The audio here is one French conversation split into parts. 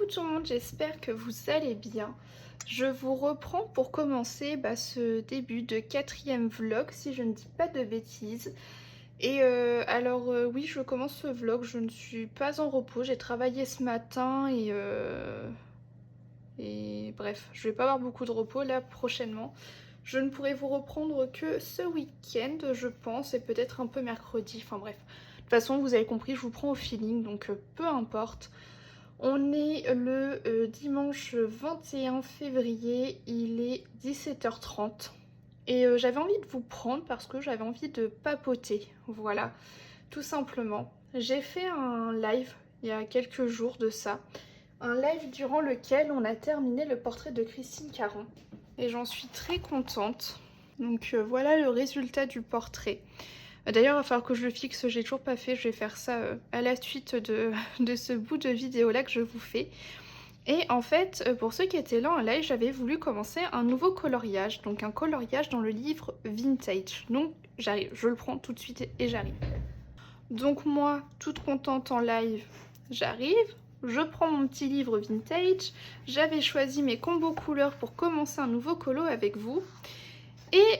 tout le monde, j'espère que vous allez bien. Je vous reprends pour commencer ce début de 4e vlog, si je ne dis pas de bêtises. Et oui, je commence ce vlog, je ne suis pas en repos, j'ai travaillé ce matin et bref, je vais pas avoir beaucoup de repos là prochainement. Je ne pourrai vous reprendre que ce week-end, je pense, et peut-être un peu mercredi, enfin bref. De toute façon, vous avez compris, je vous prends au feeling, donc peu importe. On est le dimanche 21 février, il est 17h30 et j'avais envie de vous prendre parce que j'avais envie de papoter, voilà, tout simplement. J'ai fait un live il y a quelques jours de ça, un live durant lequel on a terminé le portrait de Christine Caron et j'en suis très contente. Donc voilà le résultat du portrait. D'ailleurs, il va falloir que je le fixe, j'ai toujours pas fait, je vais faire ça à la suite de ce bout de vidéo là que je vous fais. Et en fait, pour ceux qui étaient là en live, j'avais voulu commencer un nouveau coloriage, donc un coloriage dans le livre Vintage. Donc j'arrive, je le prends tout de suite et j'arrive. Donc moi, toute contente en live, j'arrive, je prends mon petit livre Vintage, j'avais choisi mes combos couleurs pour commencer un nouveau colo avec vous. Et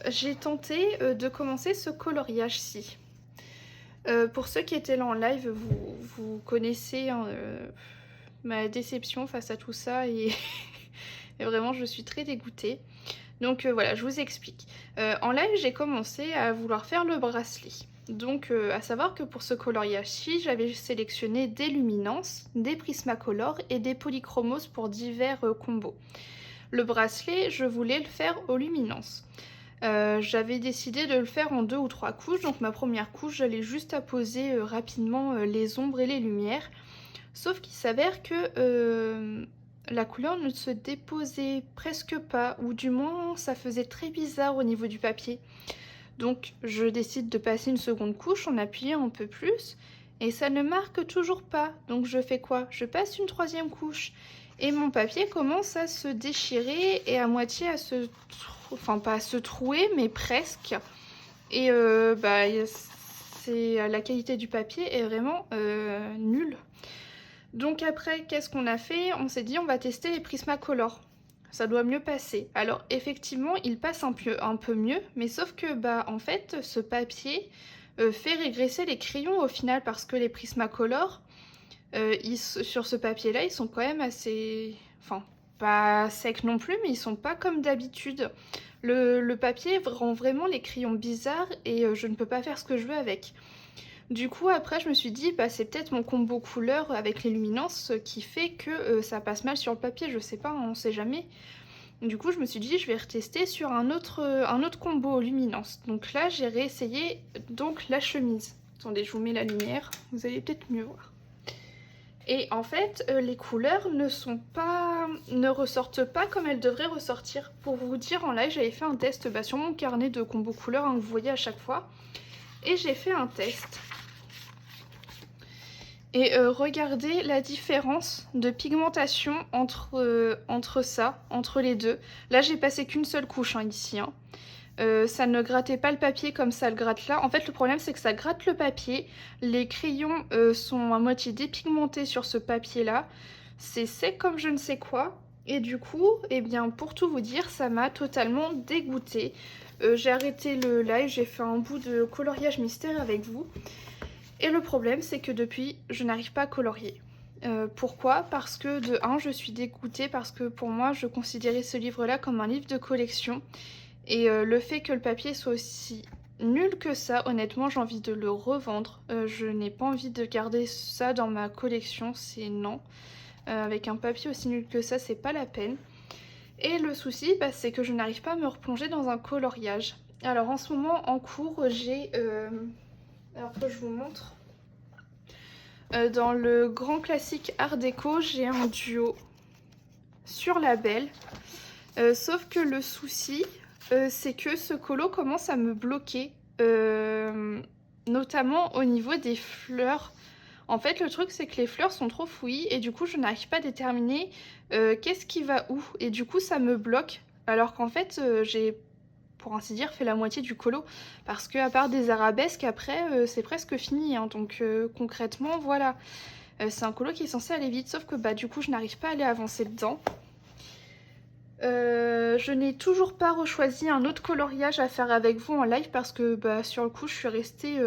j'ai tenté de commencer ce coloriage-ci. Pour ceux qui étaient là en live, vous connaissez hein, ma déception face à tout ça et, et vraiment je suis très dégoûtée. Donc voilà, je vous explique. En live, j'ai commencé à vouloir faire le bracelet. Donc à savoir que pour ce coloriage-ci, j'avais sélectionné des luminances, des Prismacolor et des polychromos pour divers combos. Le bracelet, je voulais le faire aux luminances. J'avais décidé de le faire en 2 ou 3 couches, donc ma première couche, j'allais juste apposer rapidement les ombres et les lumières. Sauf qu'il s'avère que la couleur ne se déposait presque pas, ou du moins ça faisait très bizarre au niveau du papier. Donc je décide de passer une seconde couche en appuyant un peu plus, et ça ne marque toujours pas. Donc je fais quoi? Je passe une 3e couche. Et mon papier commence à se déchirer et à moitié à se... Enfin, pas à se trouer, mais presque. Et la qualité du papier est vraiment nulle. Donc après, qu'est-ce qu'on a fait? On s'est dit, on va tester les Prismacolor. Ça doit mieux passer. Alors effectivement, il passe un peu mieux, mais sauf que, en fait, ce papier fait régresser les crayons au final, parce que les Prismacolor... sur ce papier-là, ils sont quand même assez... Enfin, pas secs non plus, mais ils sont pas comme d'habitude. Le papier rend vraiment les crayons bizarres et je ne peux pas faire ce que je veux avec. Du coup, après, je me suis dit, c'est peut-être mon combo couleur avec les luminances qui fait que ça passe mal sur le papier. Je sais pas, on sait jamais. Du coup, je me suis dit, je vais retester sur un autre combo luminance. Donc là, j'ai réessayé donc la chemise. Attendez, je vous mets la lumière, vous allez peut-être mieux voir. Et en fait, les couleurs ne ressortent pas comme elles devraient ressortir. Pour vous dire, en live, j'avais fait un test sur mon carnet de combo couleurs que vous voyez à chaque fois. Et j'ai fait un test. Et regardez la différence de pigmentation entre les deux. Là, j'ai passé qu'une seule couche ici. Ça ne grattait pas le papier comme ça le gratte là. En fait, le problème, c'est que ça gratte le papier. Les crayons sont à moitié dépigmentés sur ce papier-là. C'est sec comme je ne sais quoi. Et du coup, eh bien, pour tout vous dire, ça m'a totalement dégoûtée. J'ai arrêté le live, j'ai fait un bout de coloriage mystère avec vous. Et le problème, c'est que depuis, je n'arrive pas à colorier. Pourquoi? Parce que de 1, je suis dégoûtée parce que pour moi, je considérais ce livre-là comme un livre de collection. Et le fait que le papier soit aussi nul que ça, honnêtement, j'ai envie de le revendre. Je n'ai pas envie de garder ça dans ma collection, c'est non. Avec un papier aussi nul que ça, c'est pas la peine. Et le souci, c'est que je n'arrive pas à me replonger dans un coloriage. Alors en ce moment, en cours, j'ai... Alors que je vous montre. Dans le grand classique Art déco, j'ai un duo sur label. Sauf que le souci... c'est que ce colo commence à me bloquer, notamment au niveau des fleurs. En fait, le truc, c'est que les fleurs sont trop fouillis et du coup, je n'arrive pas à déterminer qu'est-ce qui va où. Et du coup, ça me bloque, alors qu'en fait, j'ai, pour ainsi dire, fait la moitié du colo. Parce que à part des arabesques, après, c'est presque fini. Hein, donc concrètement, voilà. C'est un colo qui est censé aller vite, sauf que bah du coup je n'arrive pas à aller avancer dedans. Je n'ai toujours pas rechoisi un autre coloriage à faire avec vous en live parce que bah, sur le coup je suis restée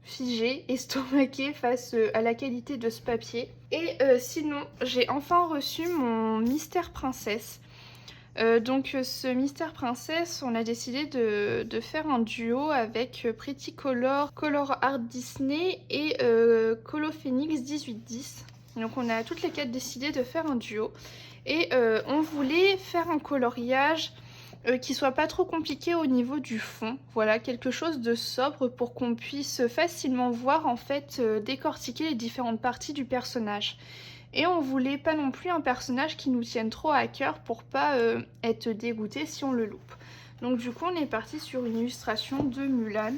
figée, estomaquée face à la qualité de ce papier. Et sinon j'ai enfin reçu mon Mystère Princesse. Donc ce Mystère Princesse, on a décidé de faire un duo avec Pretty Color, Color Art Disney et Colo Phoenix 1810. Donc on a toutes les quatre décidé de faire un duo. Et on voulait faire un coloriage qui soit pas trop compliqué au niveau du fond. Voilà, quelque chose de sobre pour qu'on puisse facilement voir en fait décortiquer les différentes parties du personnage. Et on voulait pas non plus un personnage qui nous tienne trop à cœur pour pas être dégoûté si on le loupe. Donc du coup on est parti sur une illustration de Mulan.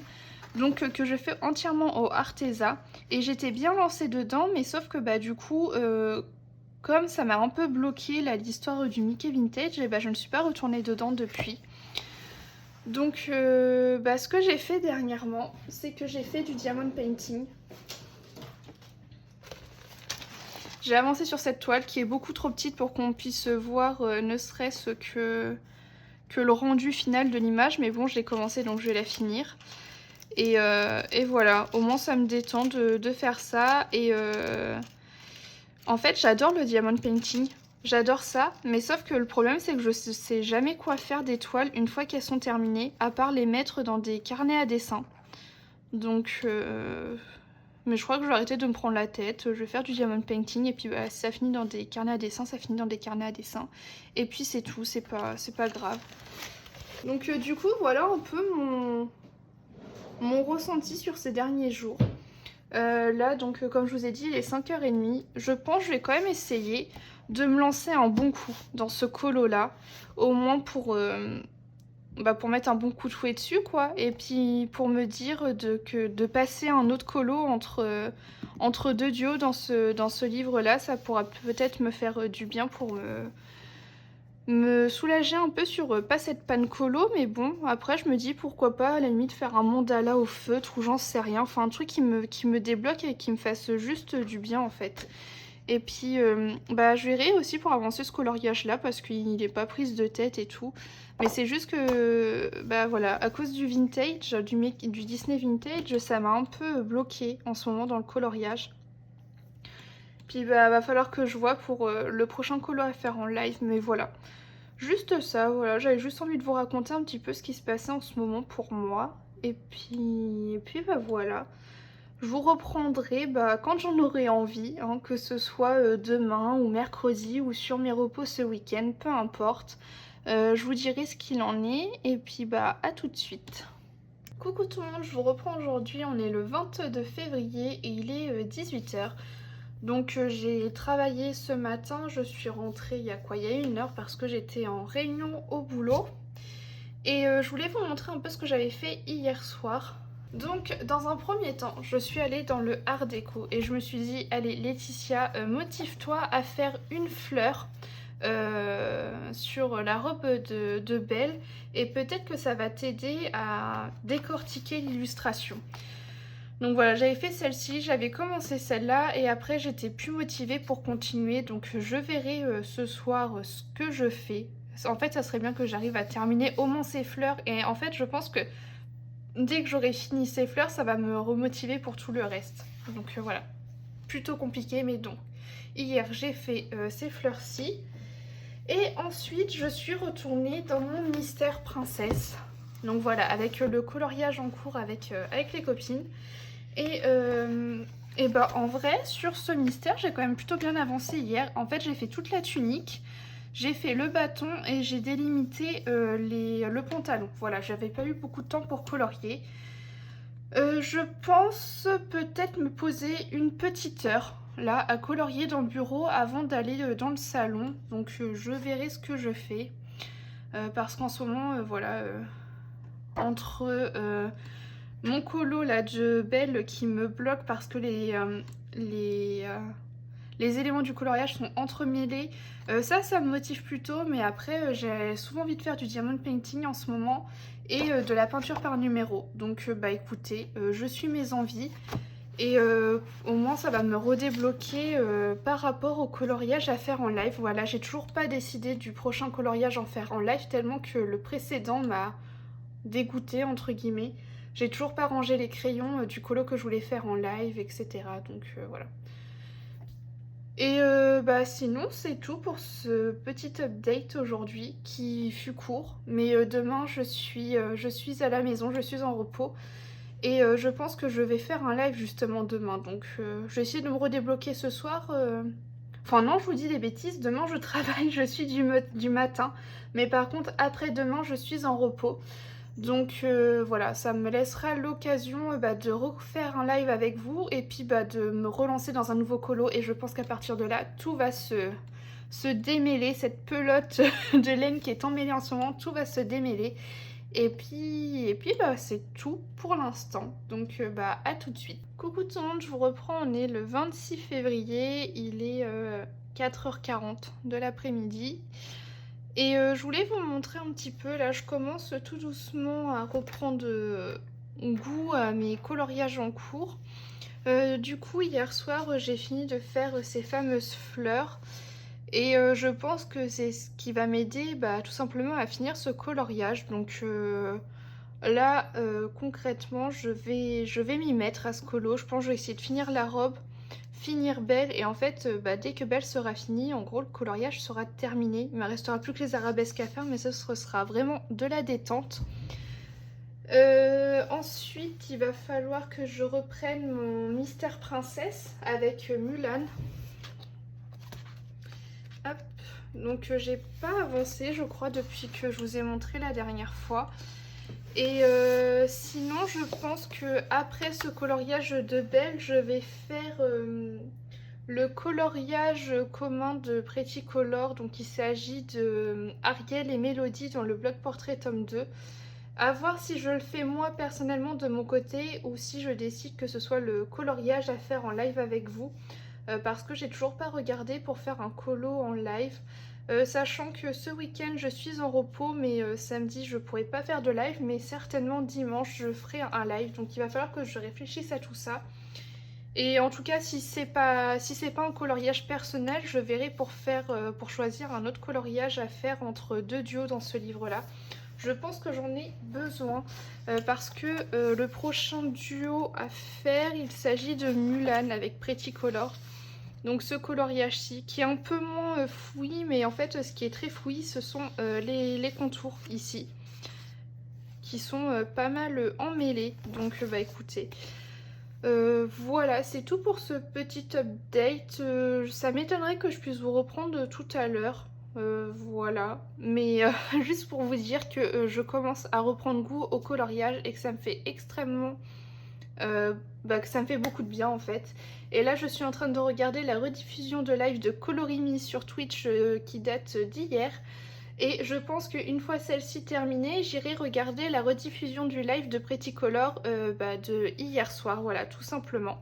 Donc que je fais entièrement au Arteza. Et j'étais bien lancée dedans, mais sauf que bah du coup... comme ça m'a un peu bloqué l'histoire du Mickey Vintage, et bah, je ne suis pas retournée dedans depuis. Donc ce que j'ai fait dernièrement, c'est que j'ai fait du diamond painting. J'ai avancé sur cette toile qui est beaucoup trop petite pour qu'on puisse voir ne serait-ce que le rendu final de l'image. Mais bon, je l'ai commencé donc je vais la finir. Et voilà, au moins ça me détend de faire ça. Et... en fait, j'adore le diamond painting, j'adore ça, mais sauf que le problème c'est que je sais jamais quoi faire des toiles une fois qu'elles sont terminées, à part les mettre dans des carnets à dessin. Donc, mais je crois que je vais arrêter de me prendre la tête, je vais faire du diamond painting et puis bah, si ça finit dans des carnets à dessin, ça finit dans des carnets à dessin. Et puis c'est tout, c'est pas grave. Donc du coup, voilà un peu mon ressenti sur ces derniers jours. Là donc comme je vous ai dit il est 5h30, je pense que je vais quand même essayer de me lancer un bon coup dans ce colo là, au moins pour mettre un bon coup de fouet dessus quoi, et puis pour me dire de passer un autre colo entre deux duos dans ce livre là, ça pourra peut-être me faire du bien pour me soulager un peu sur pas cette panne colo, mais bon après je me dis pourquoi pas à la limite faire un mandala au feutre ou j'en sais rien, enfin un truc qui me débloque et qui me fasse juste du bien en fait. Et puis je verrai aussi pour avancer ce coloriage là parce qu'il n'est pas prise de tête et tout, mais c'est juste que voilà, à cause du vintage, du Disney Vintage, ça m'a un peu bloqué en ce moment dans le coloriage. Puis va falloir que je vois pour le prochain colo à faire en live, mais voilà. Juste ça, voilà, j'avais juste envie de vous raconter un petit peu ce qui se passait en ce moment pour moi. Et puis voilà. Je vous reprendrai quand j'en aurai envie, hein, que ce soit demain ou mercredi ou sur mes repos ce week-end, peu importe. Je vous dirai ce qu'il en est et puis à tout de suite. Coucou tout le monde, je vous reprends aujourd'hui, on est le 22 février et il est 18h. Donc j'ai travaillé ce matin, je suis rentrée il y a 1 heure parce que j'étais en réunion au boulot. Et je voulais vous montrer un peu ce que j'avais fait hier soir. Donc dans un premier temps, je suis allée dans le art déco et je me suis dit, allez Laetitia, motive-toi à faire une fleur sur la robe de Belle et peut-être que ça va t'aider à décortiquer l'illustration. Donc voilà, j'avais fait celle-ci, j'avais commencé celle-là et après j'étais plus motivée pour continuer. Donc je verrai ce soir ce que je fais. En fait, ça serait bien que j'arrive à terminer au moins ces fleurs. Et en fait, je pense que dès que j'aurai fini ces fleurs, ça va me remotiver pour tout le reste. Donc voilà, plutôt compliqué, mais donc. Hier, j'ai fait ces fleurs-ci. Et ensuite, je suis retournée dans mon Mystère Princesse. Donc voilà, avec le coloriage en cours avec les copines. Et en vrai, sur ce mystère, j'ai quand même plutôt bien avancé hier. En fait, j'ai fait toute la tunique, j'ai fait le bâton et j'ai délimité le pantalon. Voilà, j'avais pas eu beaucoup de temps pour colorier. Je pense peut-être me poser une petite heure là à colorier dans le bureau avant d'aller dans le salon. Donc je verrai ce que je fais. Parce qu'en ce moment, voilà, entre mon colo là de Belle qui me bloque parce que les éléments du coloriage sont entremêlés, ça me motive plutôt, mais après j'ai souvent envie de faire du diamond painting en ce moment et de la peinture par numéro. Donc écoutez, je suis mes envies Et au moins ça va me redébloquer par rapport au coloriage à faire en live. Voilà, j'ai toujours pas décidé du prochain coloriage à faire en live tellement que le précédent m'a dégoûté entre guillemets. J'ai toujours pas rangé les crayons du colo que je voulais faire en live, etc. Donc voilà. Et bah sinon c'est tout pour ce petit update aujourd'hui qui fut court. Mais demain je suis à la maison, je suis en repos. Et je pense que je vais faire un live justement demain. Donc je vais essayer de me redébloquer ce soir. Enfin non, je vous dis des bêtises. Demain je travaille, je suis du matin. Mais par contre après demain je suis en repos. Donc voilà, ça me laissera l'occasion de refaire un live avec vous. Et puis de me relancer dans un nouveau colo. Et je pense qu'à partir de là, tout va se démêler. Cette pelote de laine qui est emmêlée en ce moment, tout va se démêler. Et puis c'est tout pour l'instant. Donc à tout de suite. Coucou tout le monde, je vous reprends, on est le 26 février, il est 4h40 de l'après-midi. Et je voulais vous montrer un petit peu, là je commence tout doucement à reprendre goût à mes coloriages en cours. Du coup hier soir j'ai fini de faire ces fameuses fleurs. Et je pense que c'est ce qui va m'aider tout simplement à finir ce coloriage. Donc là concrètement je vais m'y mettre à ce colo. Je pense que je vais essayer de finir la robe, finir Belle. Et en fait dès que Belle sera finie, en gros le coloriage sera terminé. Il ne me restera plus que les arabesques à faire, mais ce sera vraiment de la détente. Ensuite il va falloir que je reprenne mon Mystère Princesse avec Mulan. Hop. Donc j'ai pas avancé je crois depuis que je vous ai montré la dernière fois. Et sinon je pense que après ce coloriage de Belle, je vais faire le coloriage commun de Pretty Color. Donc il s'agit de Ariel et Mélodie dans le bloc portrait tome 2. À voir si je le fais moi personnellement de mon côté ou si je décide que ce soit le coloriage à faire en live avec vous. Parce que j'ai toujours pas regardé pour faire un colo en live. Sachant que ce week-end je suis en repos, mais samedi je pourrai pas faire de live, mais certainement dimanche je ferai un live. Donc il va falloir que je réfléchisse à tout ça. Et en tout cas si c'est pas un coloriage personnel, je verrai pour choisir un autre coloriage à faire entre deux duos dans ce livre-là. Je pense que j'en ai besoin parce que le prochain duo à faire, il s'agit de Mulan avec Pretty Color. Donc ce coloriage-ci, qui est un peu moins fouillis, mais en fait ce qui est très fouillis, ce sont les contours ici, qui sont pas mal emmêlés. Donc écoutez, voilà, c'est tout pour ce petit update. Ça m'étonnerait que je puisse vous reprendre tout à l'heure. Voilà, mais juste pour vous dire que je commence à reprendre goût au coloriage et que ça me fait extrêmement... que ça me fait beaucoup de bien en fait. Et là je suis en train de regarder la rediffusion de live de Colorimi sur Twitch qui date d'hier. Et je pense qu'une fois celle-ci terminée, j'irai regarder la rediffusion du live de Pretty Color de hier soir, voilà, tout simplement.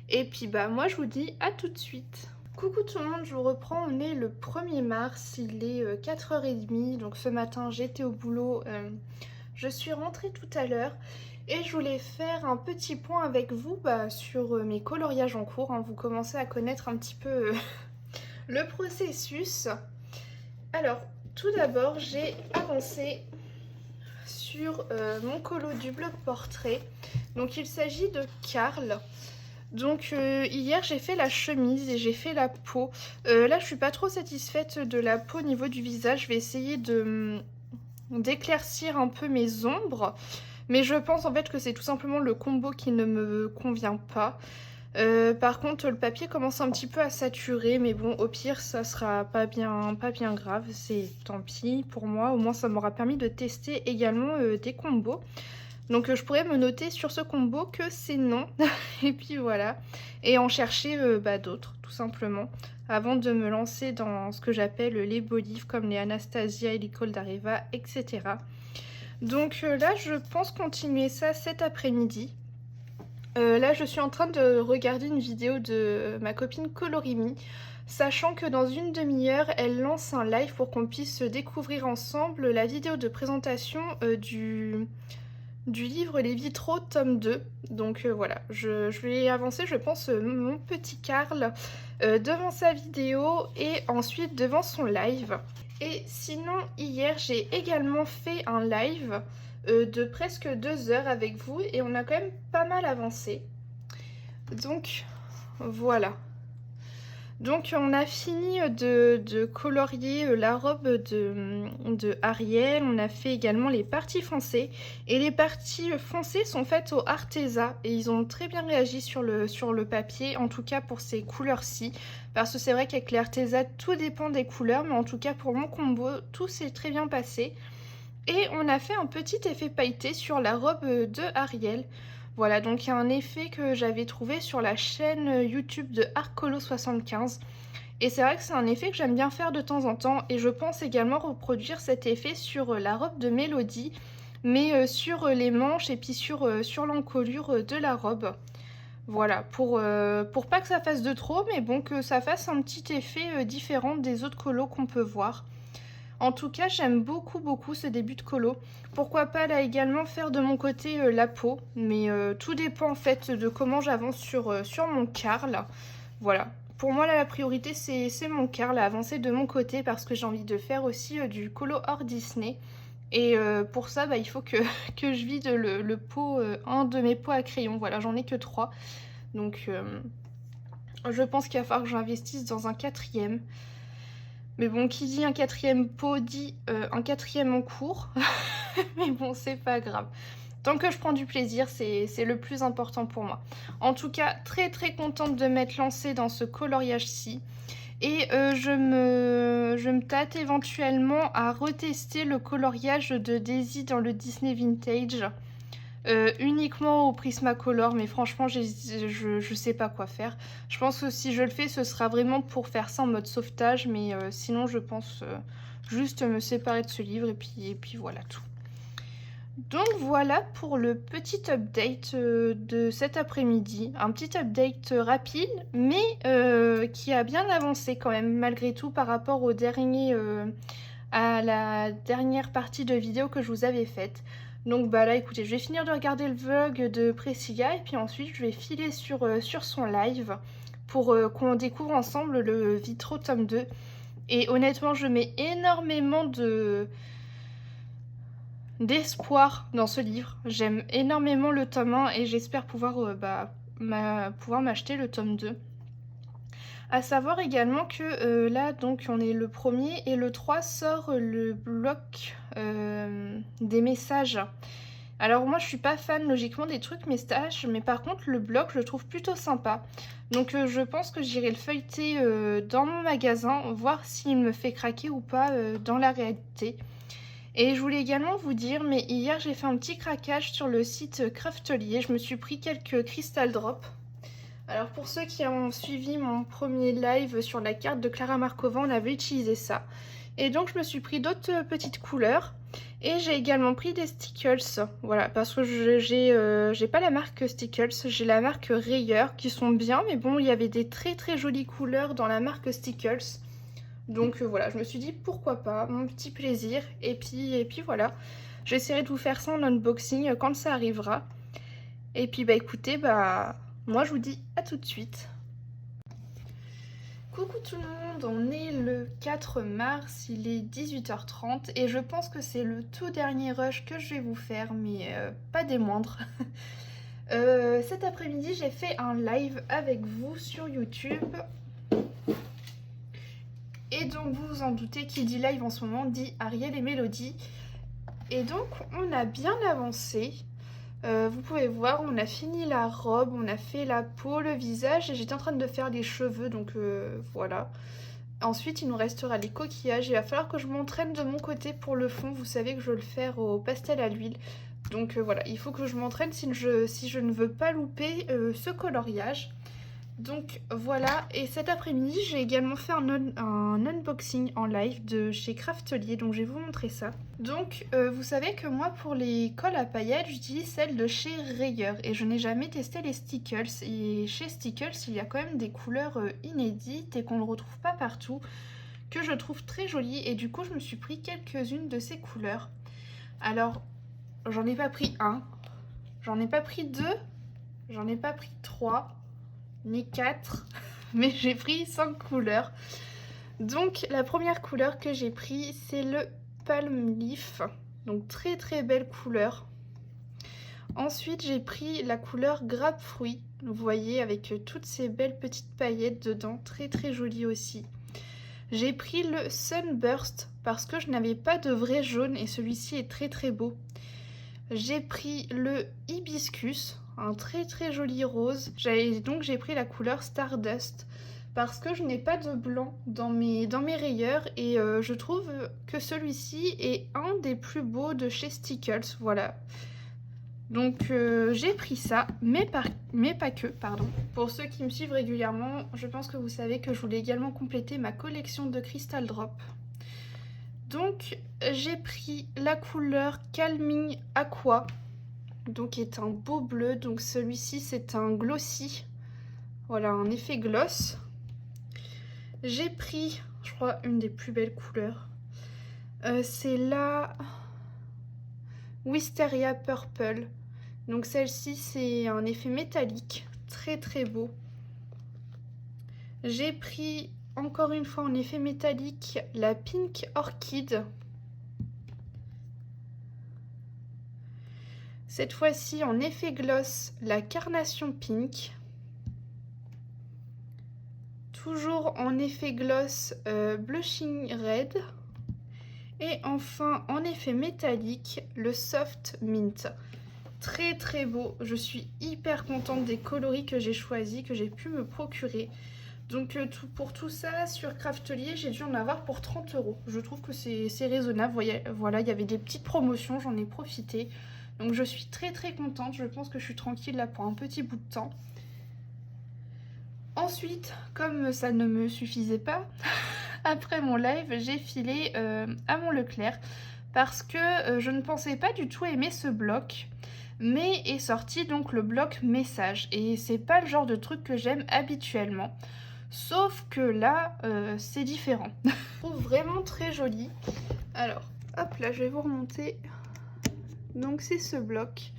Et puis moi je vous dis à tout de suite. Coucou tout le monde, je vous reprends, on est le 1er mars, il est 4h30, donc ce matin j'étais au boulot, je suis rentrée tout à l'heure. Et je voulais faire un petit point avec vous sur mes coloriages en cours. Vous commencez à connaître un petit peu le processus. Alors, tout d'abord, j'ai avancé sur mon colo du bloc portrait. Donc, il s'agit de Carl. Donc, hier, j'ai fait la chemise et j'ai fait la peau. Là, je suis pas trop satisfaite de la peau au niveau du visage. Je vais essayer d'éclaircir un peu mes ombres. Mais je pense en fait que c'est tout simplement le combo qui ne me convient pas. Par contre le papier commence un petit peu à saturer, mais bon au pire ça sera pas bien grave, c'est tant pis pour moi. Au moins ça m'aura permis de tester également des combos. Donc je pourrais me noter sur ce combo que c'est non. Et puis voilà. Et en chercher d'autres tout simplement. Avant de me lancer dans ce que j'appelle les beaux livres comme les Anastasia et l'École d'Areva, etc. Donc là je pense continuer ça cet après-midi. Là je suis en train de regarder une vidéo de ma copine Colorimi, sachant que dans une demi-heure elle lance un live pour qu'on puisse découvrir ensemble la vidéo de présentation du livre Les Vitraux tome 2. Donc voilà, je vais avancer, je pense, mon petit Karl devant sa vidéo et ensuite devant son live. Et sinon, hier, j'ai également fait un live de presque 2 heures avec vous et on a quand même pas mal avancé. Donc voilà. Donc on a fini de colorier la robe de Ariel, on a fait également les parties foncées. Et les parties foncées sont faites au Arteza et ils ont très bien réagi sur le papier, en tout cas pour ces couleurs-ci. Parce que c'est vrai qu'avec les Arteza, tout dépend des couleurs, mais en tout cas pour mon combo, tout s'est très bien passé. Et on a fait un petit effet pailleté sur la robe de Ariel. Voilà, donc il y a un effet que j'avais trouvé sur la chaîne YouTube de Arcolo75. Et c'est vrai que c'est un effet que j'aime bien faire de temps en temps. Et je pense également reproduire cet effet sur la robe de Mélodie, mais sur les manches et puis sur l'encolure de la robe. Voilà, pour pas que ça fasse de trop, mais bon, que ça fasse un petit effet différent des autres colos qu'on peut voir. En tout cas, j'aime beaucoup ce début de colo. Pourquoi pas là également faire de mon côté la peau, mais tout dépend en fait de comment j'avance sur mon Karl. Voilà. Pour moi là la priorité c'est mon Karl, à avancer de mon côté parce que j'ai envie de faire aussi du colo hors Disney. Et pour ça il faut que je vide le pot, un de mes pots à crayon. Voilà, j'en ai que 3. Donc je pense qu'il va falloir que j'investisse dans un 4e. Mais bon, qui dit un 4e pot dit un 4e en cours. Mais bon, c'est pas grave. Tant que je prends du plaisir, c'est le plus important pour moi. En tout cas, très contente de m'être lancée dans ce coloriage-ci. Et je me tâte éventuellement à retester le coloriage de Daisy dans le Disney Vintage. Uniquement au Prismacolor, mais franchement je sais pas quoi faire. Je pense que si je le fais ce sera vraiment pour faire ça en mode sauvetage, mais sinon je pense juste me séparer de ce livre et puis voilà tout. Donc voilà pour le petit update de cet après-midi. Un petit update rapide, mais qui a bien avancé quand même malgré tout par rapport au à la dernière partie de vidéo que je vous avais faite. Donc là écoutez, je vais finir de regarder le vlog de Priscilla et puis ensuite je vais filer sur son live pour qu'on découvre ensemble le Vitraux tome 2. Et honnêtement je mets énormément d'espoir dans ce livre. J'aime énormément le tome 1 et j'espère pouvoir m'acheter le tome 2. À savoir également que là donc on est le 1er et le 3 sort le bloc des messages. Alors moi je suis pas fan logiquement des trucs messages, mais par contre le bloc je le trouve plutôt sympa. Donc je pense que j'irai le feuilleter dans mon magasin, voir s'il me fait craquer ou pas dans la réalité. Et je voulais également vous dire, mais hier j'ai fait un petit craquage sur le site Craftelier, je me suis pris quelques Crystal Drops. Alors pour ceux qui ont suivi mon premier live sur la carte de Clara Markova, on avait utilisé ça. Et donc je me suis pris d'autres petites couleurs. Et j'ai également pris des Stickles. Voilà, parce que j'ai pas la marque Stickles, j'ai la marque Rayeur qui sont bien. Mais bon, il y avait des très jolies couleurs dans la marque Stickles. Donc voilà, je me suis dit pourquoi pas, mon petit plaisir. Et puis voilà, j'essaierai de vous faire ça en unboxing quand ça arrivera. Et puis écoutez, moi je vous dis à tout de suite. Coucou tout le monde, on est le 4 mars, il est 18h30 et je pense que c'est le tout dernier rush que je vais vous faire, mais pas des moindres. Cet après-midi j'ai fait un live avec vous sur YouTube. Et donc vous vous en doutez, qui dit live en ce moment dit Ariel et Mélodie. Et donc on a bien avancé. Vous pouvez voir, on a fini la robe, on a fait la peau, le visage et j'étais en train de faire les cheveux, donc voilà. Ensuite, il nous restera les coquillages. Il va falloir que je m'entraîne de mon côté pour le fond. Vous savez que je veux le faire au pastel à l'huile. Donc voilà, il faut que je m'entraîne si je ne veux pas louper ce coloriage. Donc voilà, et cet après-midi, j'ai également fait un unboxing en live de chez Craftelier, donc je vais vous montrer ça. Donc vous savez que moi pour les colles à paillettes, j'utilise celle de chez Rayeur et je n'ai jamais testé les Stickles. Et chez Stickles, il y a quand même des couleurs inédites et qu'on ne retrouve pas partout, que je trouve très jolies et du coup je me suis pris quelques-unes de ces couleurs. Alors, j'en ai pas pris un, J'en ai pas pris 2, j'en ai pas pris 3, ni 4, mais j'ai pris 5 couleurs. Donc la première couleur que j'ai pris, c'est le Palm Leaf. Donc très très belle couleur. Ensuite j'ai pris la couleur Grapefruit. Vous voyez avec toutes ces belles petites paillettes dedans, très très jolie aussi. J'ai pris le Sunburst parce que je n'avais pas de vrai jaune et celui-ci est très très beau. J'ai pris le Hibiscus, un très très joli rose. Donc j'ai pris la couleur Stardust parce que je n'ai pas de blanc dans mes rayures et je trouve que celui-ci est un des plus beaux de chez Stickles, voilà. Donc j'ai pris ça, mais pas que, pardon. Pour ceux qui me suivent régulièrement, je pense que vous savez que je voulais également compléter ma collection de Crystal Drop. Donc j'ai pris la couleur Calming Aqua, donc qui est un beau bleu. Donc celui-ci c'est un glossy, voilà, un effet gloss. J'ai pris, je crois, une des plus belles couleurs. C'est la Wisteria Purple. Donc celle-ci c'est un effet métallique, très très beau. J'ai pris encore une fois en effet métallique la Pink Orchid. Cette fois-ci en effet gloss la Carnation Pink. Toujours en effet gloss Blushing Red. Et enfin en effet métallique le Soft Mint. Très très beau, je suis hyper contente des coloris que j'ai choisis, que j'ai pu me procurer. Donc pour tout ça sur Craftelier, j'ai dû en avoir pour 30 €. Je trouve que c'est raisonnable. Voilà, il y avait des petites promotions, j'en ai profité. Donc je suis très très contente, je pense que je suis tranquille là pour un petit bout de temps. Ensuite, comme ça ne me suffisait pas, après mon live, j'ai filé à mon Leclerc parce que je ne pensais pas du tout aimer ce bloc. Mais est sorti donc le bloc message et c'est pas le genre de truc que j'aime habituellement. Sauf que là, c'est différent. Je trouve vraiment très joli. Alors, hop là, je vais vous remonter. Donc c'est ce bloc,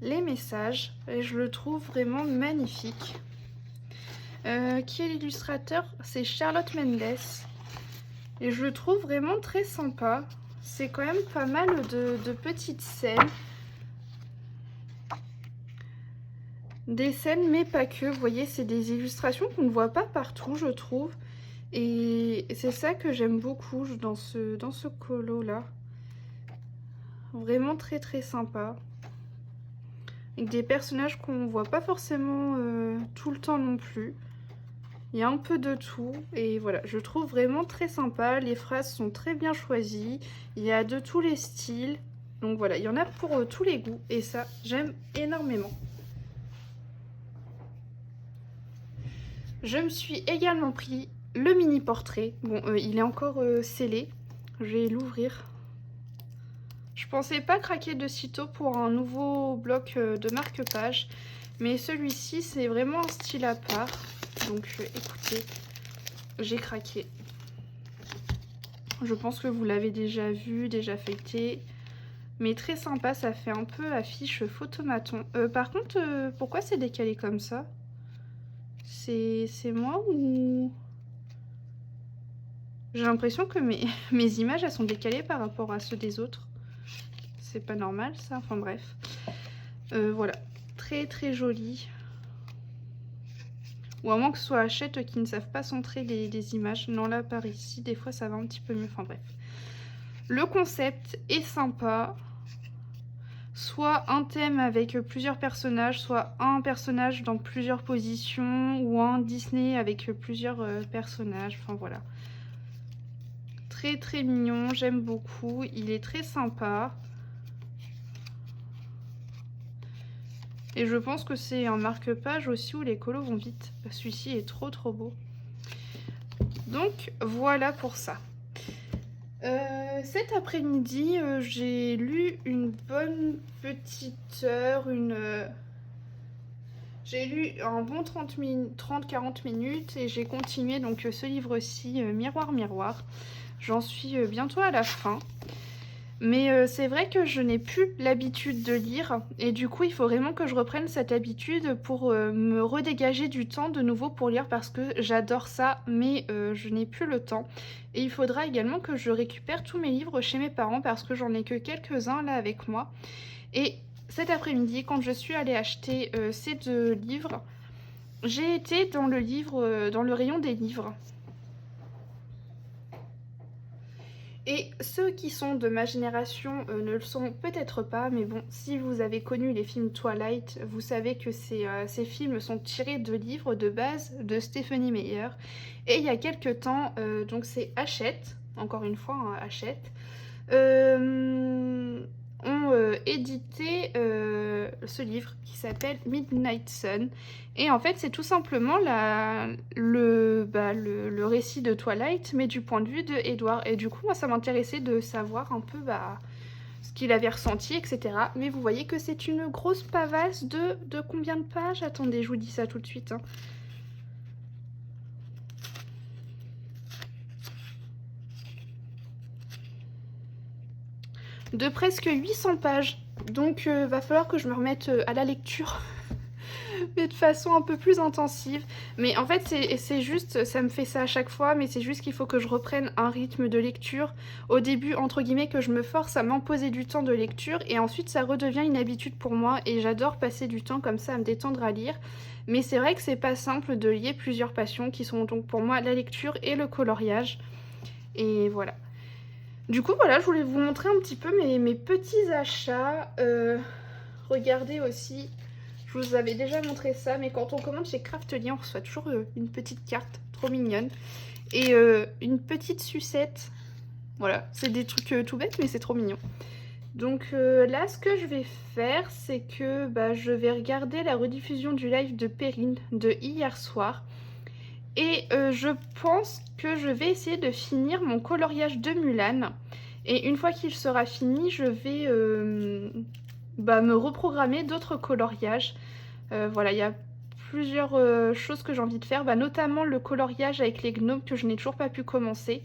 les messages, et je le trouve vraiment magnifique. Qui est l'illustrateur? C'est Charlotte Mendes. Et je le trouve vraiment très sympa. C'est quand même pas mal de petites scènes. Des scènes mais pas que, vous voyez, c'est des illustrations qu'on ne voit pas partout je trouve. Et c'est ça que j'aime beaucoup dans ce colo là. Vraiment très très sympa. Avec des personnages qu'on voit pas forcément tout le temps non plus. Il y a un peu de tout et voilà, je trouve vraiment très sympa. Les phrases sont très bien choisies. Il y a de tous les styles. Donc voilà, il y en a pour tous les goûts et ça, j'aime énormément. Je me suis également pris le mini portrait. Bon, il est encore scellé. Je vais l'ouvrir. Je pensais pas craquer de sitôt pour un nouveau bloc de marque-page. Mais celui-ci, c'est vraiment un style à part. Donc écoutez, j'ai craqué. Je pense que vous l'avez déjà vu, déjà feuilleté. Mais très sympa, ça fait un peu affiche photomaton. Par contre, pourquoi c'est décalé comme ça ? C'est moi ou... J'ai l'impression que mes images elles sont décalées par rapport à ceux des autres. C'est pas normal ça, enfin bref. Voilà, très très joli. Ou à moins que ce soit Hachette qui ne savent pas centrer les images. Non là par ici, des fois ça va un petit peu mieux, enfin bref. Le concept est sympa. Soit un thème avec plusieurs personnages, soit un personnage dans plusieurs positions, ou un Disney avec plusieurs personnages, enfin voilà. Très très mignon, j'aime beaucoup, il est très sympa. Et je pense que c'est un marque-page aussi où les colos vont vite. Celui-ci est trop trop beau. Donc voilà pour ça. Cet après-midi, j'ai lu une bonne petite heure, j'ai lu un bon 30-40 minutes et j'ai continué donc ce livre-ci, Miroir Miroir. J'en suis bientôt à la fin. Mais c'est vrai que je n'ai plus l'habitude de lire et du coup il faut vraiment que je reprenne cette habitude pour me redégager du temps de nouveau pour lire parce que j'adore ça mais je n'ai plus le temps. Et il faudra également que je récupère tous mes livres chez mes parents parce que j'en ai que quelques-uns là avec moi. Et cet après-midi quand je suis allée acheter ces 2 livres, j'ai été dans le rayon des livres. Et ceux qui sont de ma génération ne le sont peut-être pas, mais bon, si vous avez connu les films Twilight, vous savez que ces films sont tirés de livres de base de Stephenie Meyer. Et il y a quelques temps, donc c'est Hachette, encore une fois, hein, Hachette, ont édité ce livre qui s'appelle Midnight Sun. Et en fait, c'est tout simplement le récit de Twilight, mais du point de vue de Edward. Et du coup, moi, ça m'intéressait de savoir un peu ce qu'il avait ressenti, etc. Mais vous voyez que c'est une grosse pavasse de combien de pages? Attendez, je vous dis ça tout de suite. Hein. De presque 800 pages. Donc, va falloir que je me remette à la lecture. Mais de façon un peu plus intensive. Mais en fait, c'est juste, ça me fait ça à chaque fois, mais c'est juste qu'il faut que je reprenne un rythme de lecture. Au début, entre guillemets, que je me force à m'imposer du temps de lecture, et ensuite ça redevient une habitude pour moi, et j'adore passer du temps comme ça à me détendre à lire. Mais c'est vrai que c'est pas simple de lier plusieurs passions, qui sont donc pour moi la lecture et le coloriage. Et voilà. Du coup, voilà, je voulais vous montrer un petit peu mes petits achats. Regardez aussi... Je vous avais déjà montré ça, mais quand on commande chez Craftly, on reçoit toujours une petite carte trop mignonne. Et une petite sucette. Voilà, c'est des trucs tout bêtes, mais c'est trop mignon. Donc là, ce que je vais faire, c'est que je vais regarder la rediffusion du live de Perrine de hier soir. Et je pense que je vais essayer de finir mon coloriage de Mulan. Et une fois qu'il sera fini, je vais me reprogrammer d'autres coloriages. Voilà, il y a plusieurs choses que j'ai envie de faire, notamment le coloriage avec les gnomes que je n'ai toujours pas pu commencer.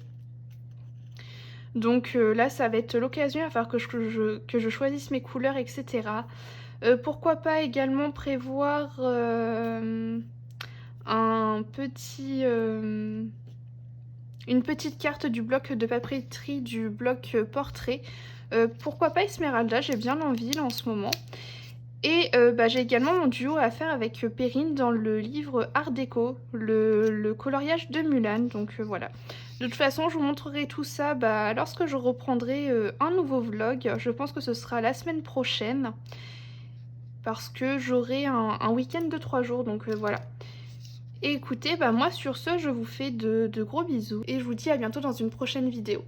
Donc là, ça va être l'occasion, il va falloir que je choisisse mes couleurs, etc. Pourquoi pas également prévoir une petite carte du bloc de papeterie du bloc portrait. Pourquoi pas Esmeralda, j'ai bien l'envie là en ce moment. Et j'ai également mon duo à faire avec Perrine dans le livre Art Déco, le coloriage de Mulan, donc voilà. De toute façon, je vous montrerai tout ça lorsque je reprendrai un nouveau vlog. Je pense que ce sera la semaine prochaine, parce que j'aurai un week-end de 3 jours, donc voilà. Et écoutez, moi sur ce, je vous fais de gros bisous, et je vous dis à bientôt dans une prochaine vidéo.